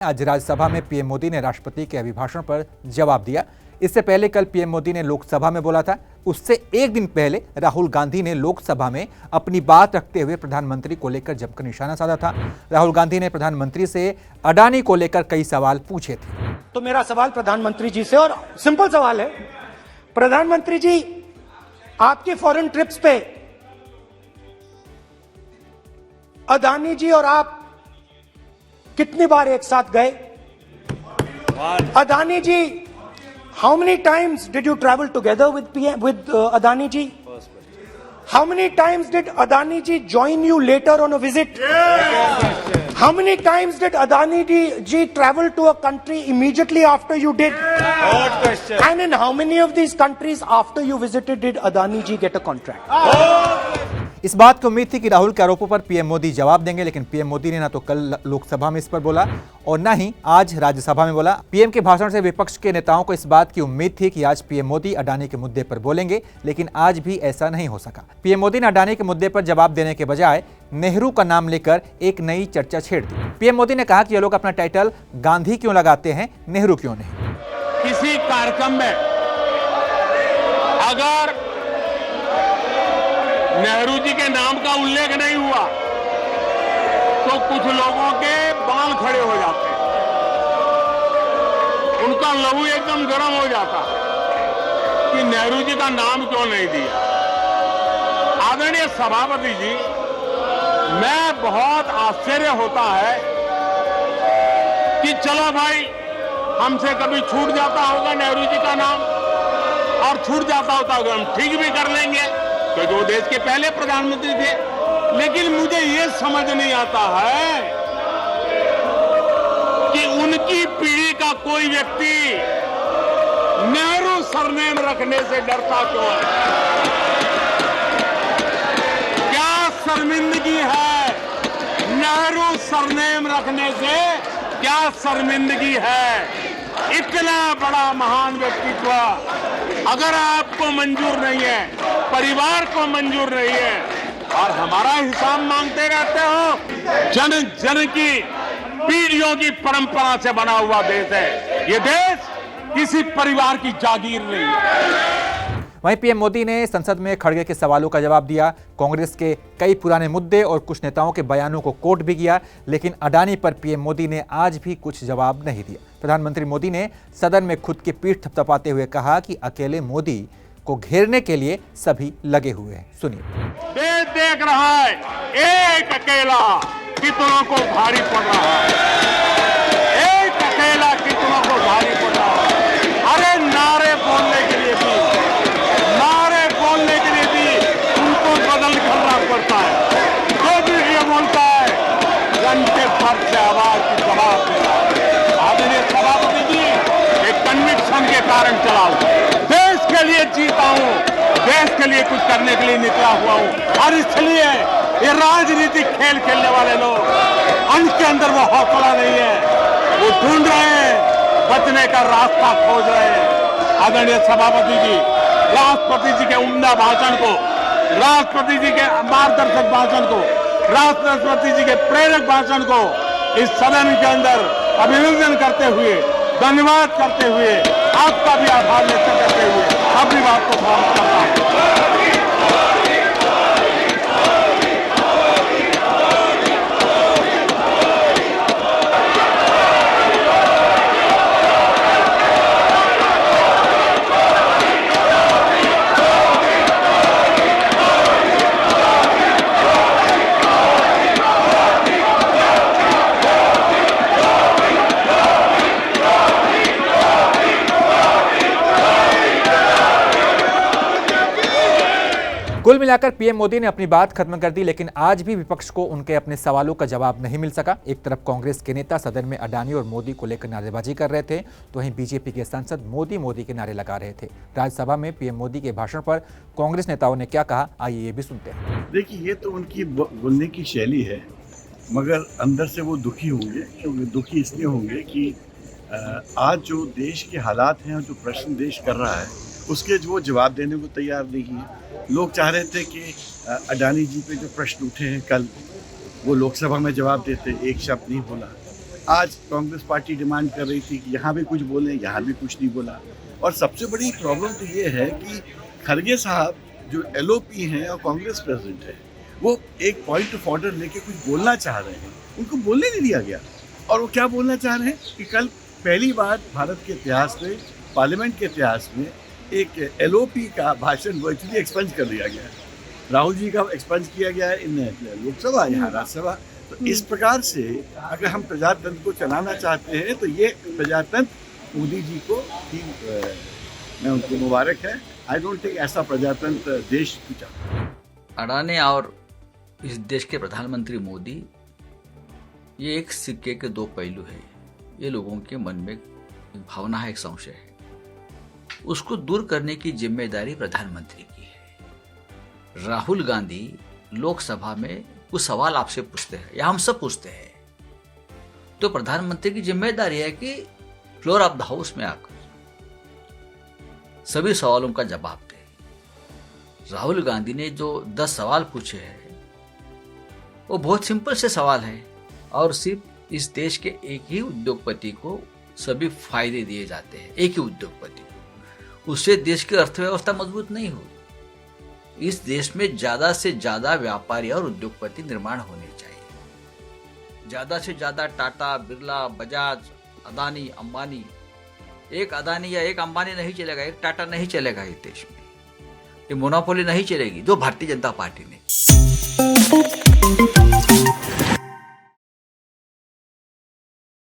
आज राज्यसभा में पीएम मोदी ने राष्ट्रपति के अभिभाषण पर जवाब दिया। इससे पहले कल पीएम मोदी ने लोकसभा में बोला था। उससे एक दिन पहले राहुल गांधी ने लोकसभा में अपनी बात रखते हुए प्रधानमंत्री को लेकर जमकर निशाना साधा था। राहुल गांधी ने प्रधानमंत्री से अडानी को लेकर कई सवाल पूछे थे। तो मेरा सवाल प्रधानमंत्री जी से, और सिंपल सवाल है, प्रधानमंत्री जी, आपकी फॉरेन ट्रिप्स पे अडानी जी और आप कितनी बार एक साथ गए? अडानी जी, how many times did you travel together with Adani ji? How many times did Adani ji join you later on a visit? How many times did Adani ji travel to a country immediately after you did? And in how many of these countries after you visited did Adani ji get a contract? इस बात की उम्मीद थी कि राहुल के आरोपों पर PM Modi जवाब देंगे, लेकिन पीएम मोदी ने ना तो कल लोकसभा में इस पर बोला और ना ही आज राज्यसभा में बोला। पीएम के भाषण से विपक्ष के नेताओं को इस बात की उम्मीद थी कि आज पीएम मोदी अडानी के मुद्दे पर बोलेंगे, लेकिन आज भी ऐसा नहीं हो सका। पीएम मोदी ने अडानी के मुद्दे पर जवाब देने के बजाय नेहरू का नाम लेकर एक नई चर्चा छेड़ दी। पीएम मोदी ने कहा कि ये लोग अपना टाइटल गांधी क्यों लगाते हैं, नेहरू क्यों नहीं। किसी कार्यक्रम में अगर नेहरू जी के नाम का उल्लेख नहीं हुआ तो कुछ लोगों के बाल खड़े हो जाते हैं, उनका लहू एकदम गर्म हो जाता कि नेहरू जी का नाम क्यों नहीं दिया। आदरणीय सभापति जी, मैं बहुत आश्चर्य होता है कि चलो भाई, हमसे कभी छूट जाता होगा नेहरू जी का नाम, और छूट जाता होता होगा हम ठीक भी कर लेंगे क्योंकि वो देश के पहले प्रधानमंत्री थे। लेकिन मुझे ये समझ नहीं आता है कि उनकी पीढ़ी का कोई व्यक्ति नेहरू सरनेम रखने से डरता क्यों है। क्या शर्मिंदगी है नेहरू सरनेम रखने से? क्या शर्मिंदगी है? इतना बड़ा महान व्यक्तित्व अगर आपको मंजूर नहीं है, परिवार को मंजूर नहीं है, और हमारा हिसाब मांगते रहते हो। जन जन की पीढ़ियों की परंपरा से बना हुआ देश है ये देश, किसी परिवार की जागीर नहीं है। वहीं पीएम मोदी ने संसद में खड़गे के सवालों का जवाब दिया। कांग्रेस के कई पुराने मुद्दे और कुछ नेताओं के बयानों को कोट भी किया, लेकिन अडानी पर पीएम मोदी ने आज भी कुछ जवाब नहीं दिया। प्रधानमंत्री मोदी ने सदन में खुद की पीठ थपथपाते हुए कहा कि अकेले मोदी को घेरने के लिए सभी लगे हुए हैं। सुनिए। देश देख रहा है एक अकेला कितनों को भारी पड़ रहा है, एक अकेला कितनों को भारी पड़ रहा है। अरे नारे बोलने के लिए भी उनको बदल करना पड़ता है। जो भी ये बोलता है घंटे भर से आवाज की जवाब देना। आदरणीय सभापति जी, एक कन्विक्शन के कारण चला हूं, देश के लिए जीता हूं, देश के लिए कुछ करने के लिए निकला हुआ हूं, और इसलिए ये राजनीतिक खेल खेलने वाले लोग, उनके अंदर वो हौसला नहीं है, वो ढूंढ रहे हैं, बचने का रास्ता खोज रहे हैं। आदरणीय सभापति जी, राष्ट्रपति जी के उम्दा भाषण को, राष्ट्रपति जी के मार्गदर्शक भाषण को, राष्ट्रपति जी के प्रेरक भाषण को इस सदन के अंदर अभिनंदन करते हुए, धन्यवाद करते हुए, आपका भी आभार व्यक्त करते हुए अपनी बात को समाप्त करता हूं। कुल मिलाकर पीएम मोदी ने अपनी बात खत्म कर दी, लेकिन आज भी विपक्ष को उनके अपने सवालों का जवाब नहीं मिल सका। एक तरफ कांग्रेस के नेता सदन में अडानी और मोदी को लेकर नारेबाजी कर रहे थे, तो वहीं बीजेपी के सांसद मोदी मोदी के नारे लगा रहे थे। राज्यसभा में पीएम मोदी के भाषण पर कांग्रेस नेताओं ने क्या कहा, आइए ये भी सुनते हैं। देखिए, ये तो उनकी बोलने की शैली है, मगर अंदर से वो दुखी होंगे। क्योंकि दुखी इसलिए होंगे कि आज जो देश के हालात हैं, जो प्रश्न देश कर रहा है, उसके जो वो जवाब देने को तैयार नहीं है। लोग चाह रहे थे कि अडानी जी पे जो प्रश्न उठे हैं कल, वो लोकसभा में जवाब देते, एक शब्द नहीं बोला। आज कांग्रेस पार्टी डिमांड कर रही थी कि यहाँ भी कुछ बोले, यहाँ भी कुछ नहीं बोला। और सबसे बड़ी प्रॉब्लम तो ये है कि खरगे साहब जो एलओपी हैं और कांग्रेस प्रेसिडेंट है, वो एक पॉइंट ऑफ ऑर्डर लेके कुछ बोलना चाह रहे हैं, उनको बोलने नहीं दिया गया। और वो क्या बोलना चाह रहे हैं कि कल पहली बार भारत के इतिहास में, पार्लियामेंट के इतिहास में एक एलओपी का भाषण वर्चुअली एक्सपेंज कर दिया गया है। राहुल जी का एक्सपेंज किया गया है इन लोकसभा, यहाँ राज्यसभा। तो इस प्रकार से अगर हम प्रजातंत्र को चलाना चाहते हैं तो ये प्रजातंत्र मोदी जी को ही मैं उनको मुबारक है। आई डोंट थिंक ऐसा प्रजातंत्र देश की चाहता। अडानी और इस देश के प्रधानमंत्री मोदी, ये एक सिक्के के दो पहलू है। ये लोगों के मन में एक भावना है, एक संशय है, उसको दूर करने की जिम्मेदारी प्रधानमंत्री की है। राहुल गांधी लोकसभा में कुछ सवाल आपसे पूछते हैं या हम सब पूछते हैं, तो प्रधानमंत्री की जिम्मेदारी है कि फ्लोर ऑफ द हाउस में आकर सभी सवालों का जवाब दे। राहुल गांधी ने जो 10 सवाल पूछे हैं वो बहुत सिंपल से सवाल है और सिर्फ इस देश के एक ही उद्योगपति को सभी फायदे दिए जाते हैं, एक ही उद्योगपति को। उससे देश की अर्थव्यवस्था मजबूत नहीं हो। इस देश में ज्यादा से ज्यादा व्यापारी और उद्योगपति निर्माण होने चाहिए। ज्यादा से ज्यादा टाटा, बिरला, बजाज, अदानी, अंबानी, एक अदानी या एक अंबानी नहीं चलेगा, एक टाटा नहीं चलेगा इस देश में। ये मोनोपोली नहीं चलेगी जो भारतीय जनता पार्टी ने